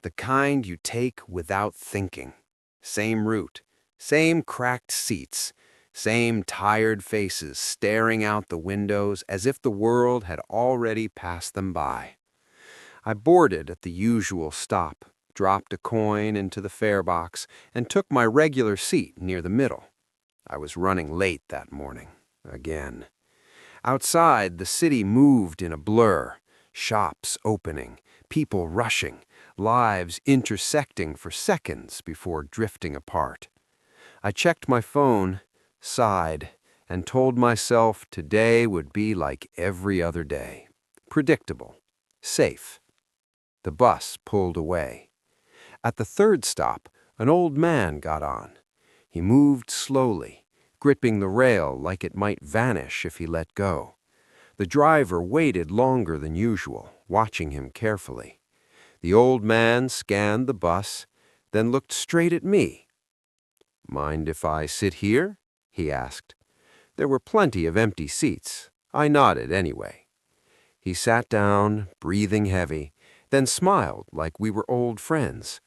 the kind you take without thinking. Same route, same cracked seats, same tired faces staring out the windows as if the world had already passed them by. I boarded at the usual stop, dropped a coin into the fare box, and took my regular seat near the middle. I was running late that morning, again. Outside, the city moved in a blur, shops opening, people rushing, lives intersecting for seconds before drifting apart. I checked my phone, sighed, and told myself today would be like every other day. Predictable, safe. The bus pulled away. At the third stop, an old man got on. He moved slowly, gripping the rail like it might vanish if he let go. The driver waited longer than usual, watching him carefully. The old man scanned the bus, then looked straight at me. "Mind if I sit here?" he asked. There were plenty of empty seats. I nodded anyway. He sat down, breathing heavy, then smiled like we were old friends.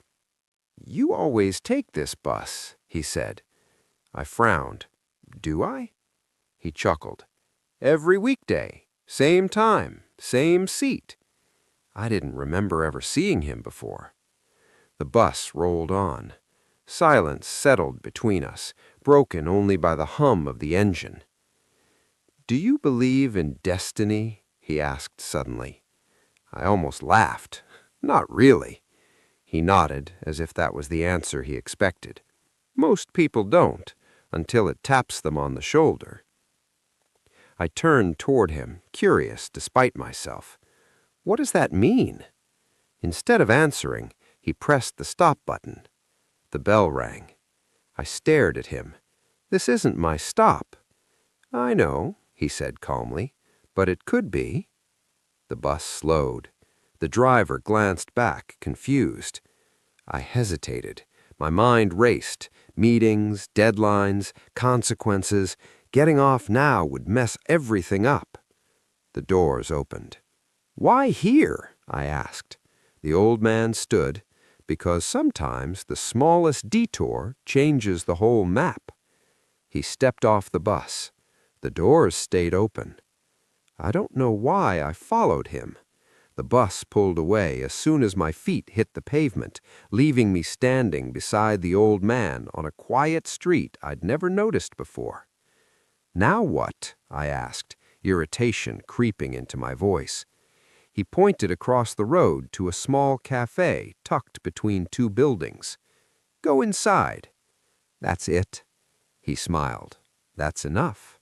"You always take this bus," he said. I frowned. "Do I?" He chuckled. "Every weekday, same time, same seat." I didn't remember ever seeing him before. The bus rolled on. Silence settled between us, broken only by the hum of the engine. "Do you believe in destiny?" he asked suddenly. I almost laughed. "Not really." He nodded, as if that was the answer he expected. "Most people don't, until it taps them on the shoulder." I turned toward him, curious despite myself. "What does that mean?" Instead of answering, he pressed the stop button. The bell rang. I stared at him. "This isn't my stop." "I know," he said calmly, "but it could be." The bus slowed. The driver glanced back, confused. I hesitated. My mind raced. Meetings, deadlines, consequences. Getting off now would mess everything up. The doors opened. "Why here?" I asked. The old man stood, because sometimes the smallest detour changes the whole map. He stepped off the bus. The doors stayed open. I don't know why I followed him. The bus pulled away as soon as my feet hit the pavement, leaving me standing beside the old man on a quiet street I'd never noticed before. "Now what?" I asked, irritation creeping into my voice. He pointed across the road to a small cafe tucked between two buildings. "Go inside." "That's it." He smiled. "That's enough."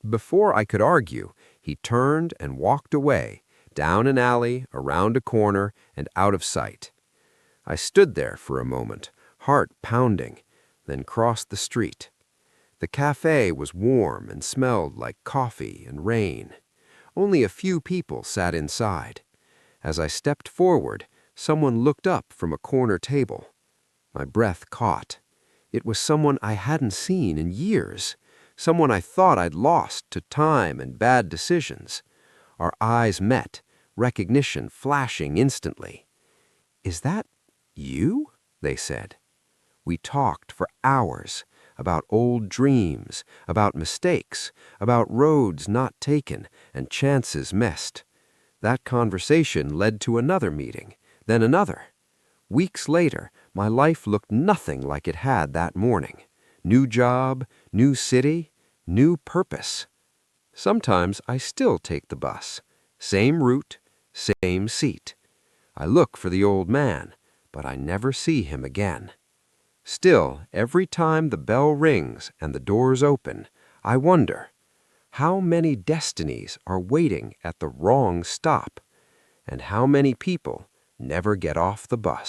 Before I could argue, he turned and walked away, down an alley, around a corner, and out of sight. I stood there for a moment, heart pounding, then crossed the street. The cafe was warm and smelled like coffee and rain. Only a few people sat inside. As I stepped forward, someone looked up from a corner table. My breath caught. It was someone I hadn't seen in years, someone I thought I'd lost to time and bad decisions. Our eyes met, recognition flashing instantly. "Is that you?" they said. We talked for hours about old dreams, about mistakes, about roads not taken and chances missed. That conversation led to another meeting, then another. Weeks later, my life looked nothing like it had that morning. New job, new city, new purpose. Sometimes I still take the bus. Same route, same seat. I look for the old man, but I never see him again. Still, every time the bell rings and the doors open, I wonder, how many destinies are waiting at the wrong stop, and how many people never get off the bus?